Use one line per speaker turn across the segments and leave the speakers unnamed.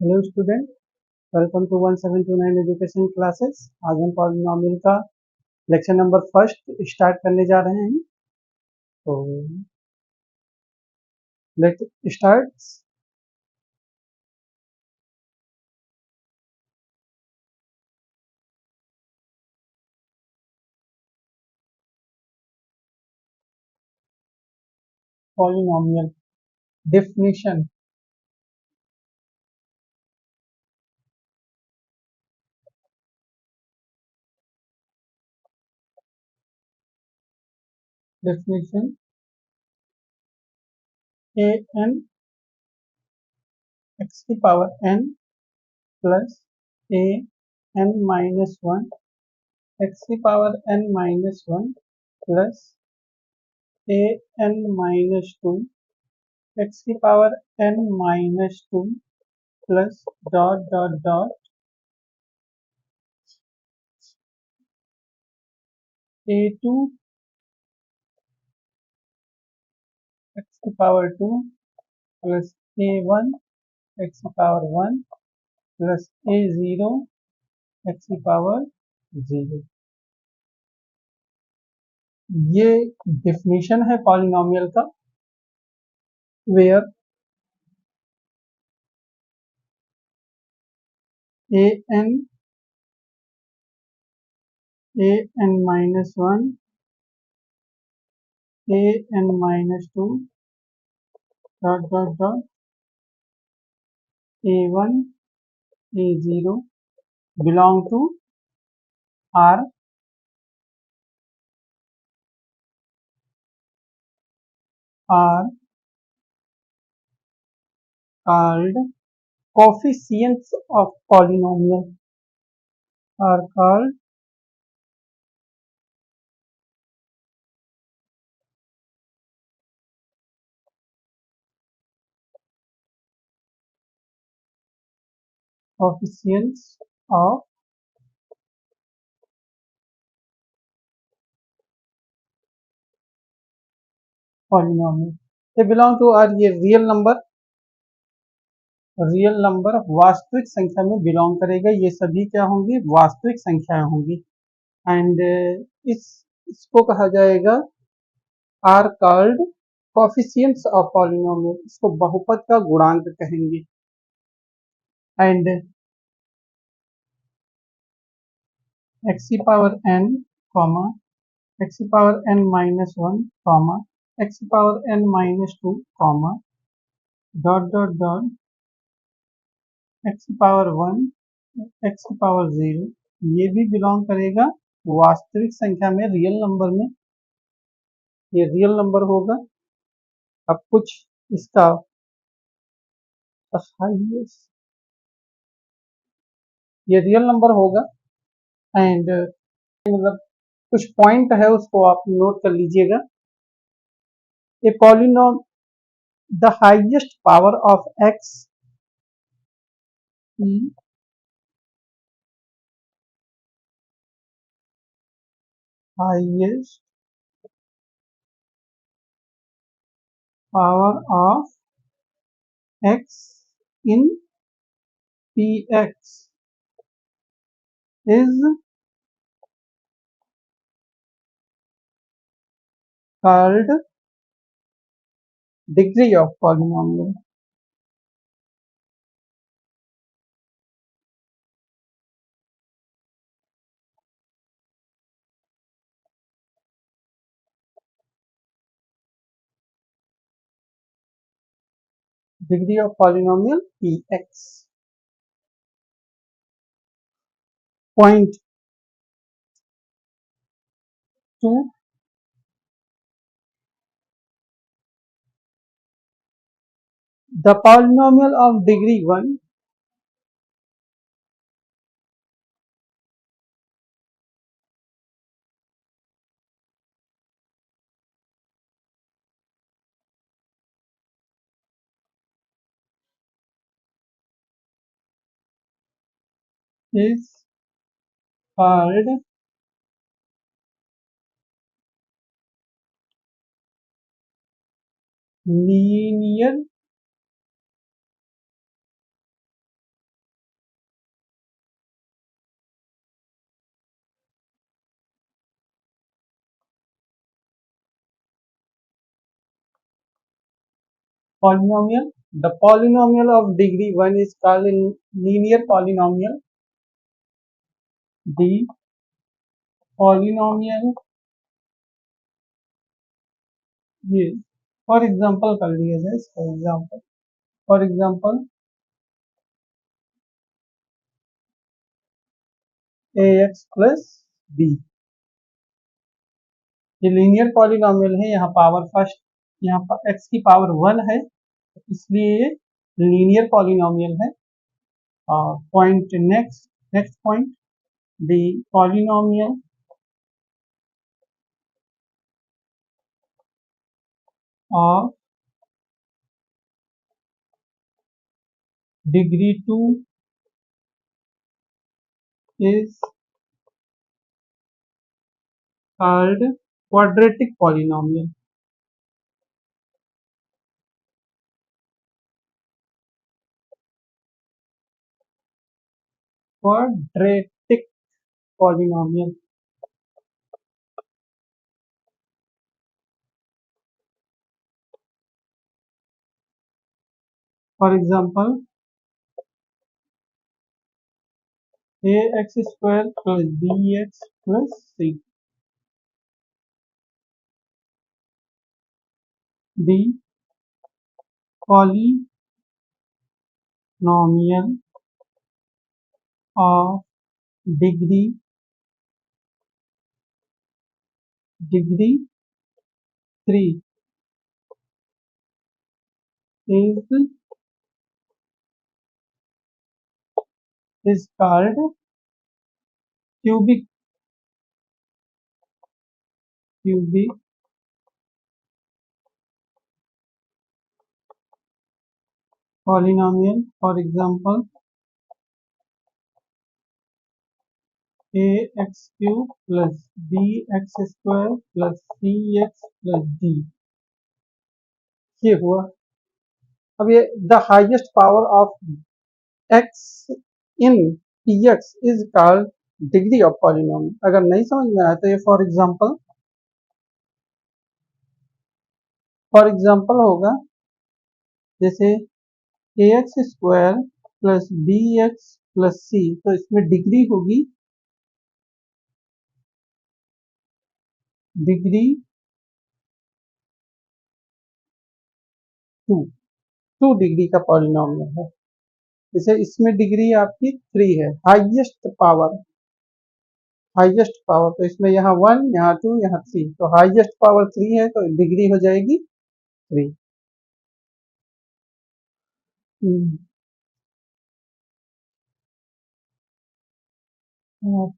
Hello student, welcome to 1729 education classes. आज हम polynomial का लेक्चर नंबर फर्स्ट स्टार्ट करने जा रहे हैं। तो let start. Polynomial definition. Definition a n x की power n plus a n minus one x की power n minus one plus a n minus two x की power n minus two plus dot dot dot a two x की power two plus a one x की power one plus a zero x की power zero. ये definition है polynomial का, where a n minus one a n minus two dot dot dot a one a zero belong to R are called coefficients of polynomial are called coefficients of polynomial। they belong to are ये real number वास्तविक संख्या में belong करेगा। ये सभी क्या होंगी? वास्तविक संख्याएं होंगी। एंड इसको कहा जाएगा are called coefficients of polynomial. इसको बहुपद का गुणांक कहेंगे। एंड एक्स की पावर एन कॉमा एक्स की power n minus one comma x की power n minus two comma dot dot dot x की पावर वन एक्स की पावर जीरो, ये भी बिलोंग करेगा वास्तविक संख्या में, रियल नंबर में। ये रियल नंबर होगा। अब कुछ इसका ये रियल नंबर होगा। एंड मतलब कुछ पॉइंट है, उसको आप नोट कर लीजिएगा। A polynomial the highest power of x highest power of x in p x is called degree of polynomial। degree of polynomial px। point 2, the polynomial of degree 1 is called linear Polynomial. The polynomial of degree 1 is called a linear polynomial. The polynomial is, for example कर लिया जाए, for example ax plus b, ये linear polynomial है। यहाँ power first, यहाँ पर x की power 1 है, इसलिए ये लीनियर पॉलिनोमियल है। Point next point, the polynomial of degree 2 is called quadratic polynomial. Quadratic polynomial. For example, ax square plus bx plus c. The polynomial of degree 3 is called cubic polynomial. For example, ax cube plus bx square plus cx plus d, ये हुआ। अब ये the highest power of x in px is called degree of polynomial. अगर नहीं समझ में आया तो ये फॉर एग्जांपल होगा, जैसे ax square plus bx plus c, तो इसमें डिग्री होगी डिग्री 2, 2 डिग्री का पॉलिनोमियल है। जैसे इसमें डिग्री आपकी 3 है, हाईएस्ट पावर, तो इसमें यहाँ 1, यहाँ 2, यहाँ 3, तो हाईएस्ट पावर 3 है, तो डिग्री हो जाएगी 3।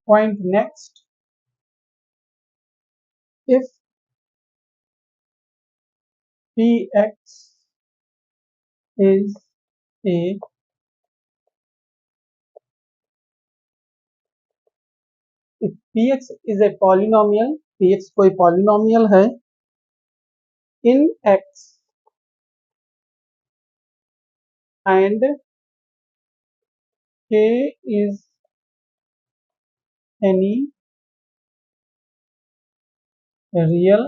Point next, if px is a if px is a polynomial, px कोई पॉलिनोमियल है in x and k is any real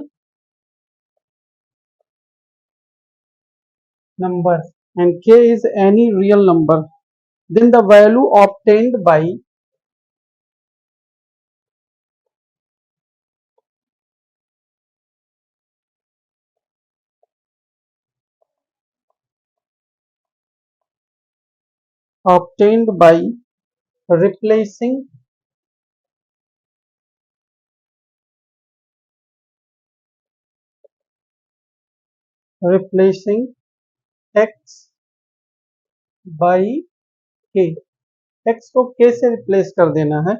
number and k is any real number, then the value obtained by replacing x by k, x को k से replace कर देना है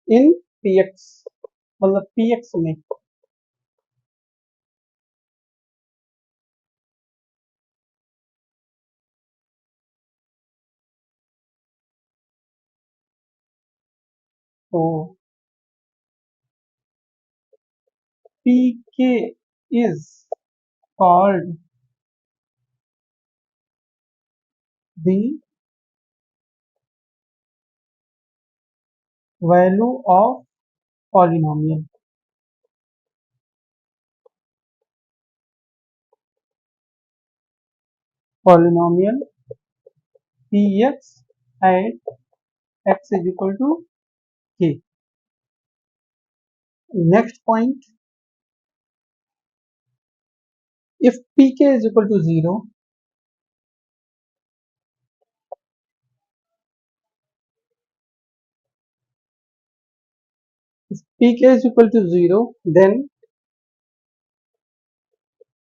इन px, मतलब px में। तो pk is called the value of polynomial. polynomial px at x is equal to k. Next point, if pk is equal to 0, if pk is equal to 0, then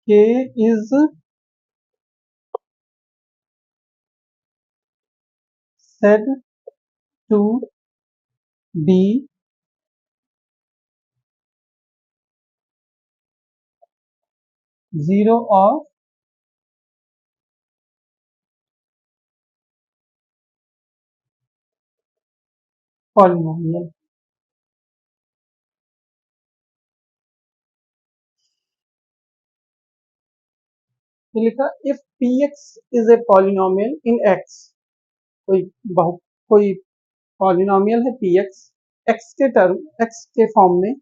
k is said to be 0 of polynomial. ये लिखा if px is a polynomial in x, कोई polynomial है px x के form में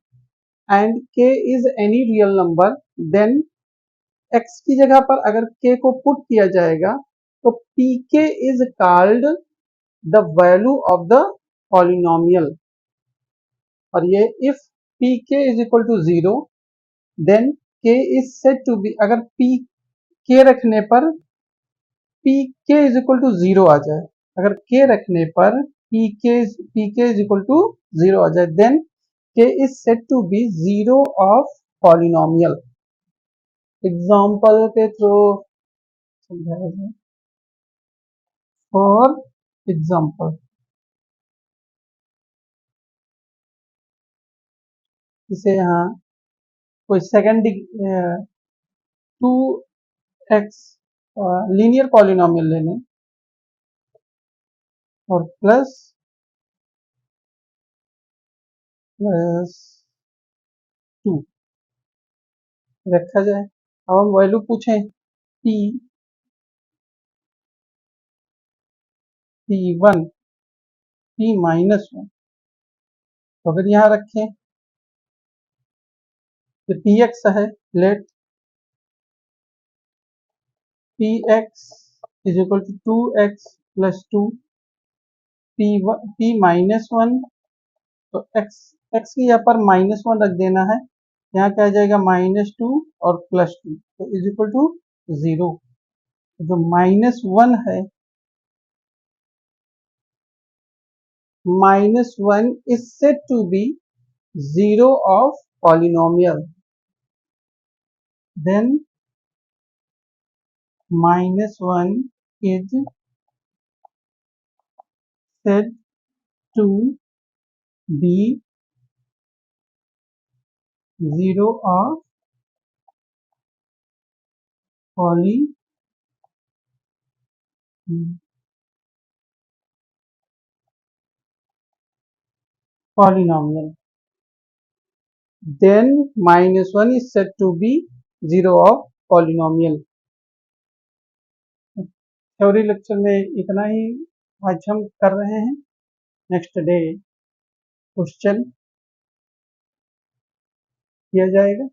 and k is any real number, then x की जगह पर अगर k को पुट किया जाएगा तो pk is called the value of the polynomial. और ये if pk is equal to 0 then k is said to be, अगर k रखने पर pk इज इक्वल टू 0 आ जाए, अगर k रखने पर pk इज इक्वल टू 0 आ जाए, then k is said to be 0 of polynomial। Example के थ्रू समझाया जाए। फॉर एग्जाम्पल, जैसे यहाँ कोई सेकेंड 2x लीनियर पॉलिनोमियल लेने और प्लस प्लस 2 रखा जाए। अब हम वैल्यू पूछें p1 p-1, तो अगर यहाँ रखें तो px है, let px is equal to 2x plus 2 p-1, तो x की यहाँ पर -1 रख देना है, यहाँ क्या आ जाएगा -2 और +2, तो इज इक्वल टू 0। जो -1 है, -1 is said to be 0 of polynomial, then -1 is said to be 0 of polynomial, then -1 is said to be 0 of polynomial। Theory lecture में इतना ही आज हम कर रहे हैं। नेक्स्ट डे क्वेश्चन किया जाएगा।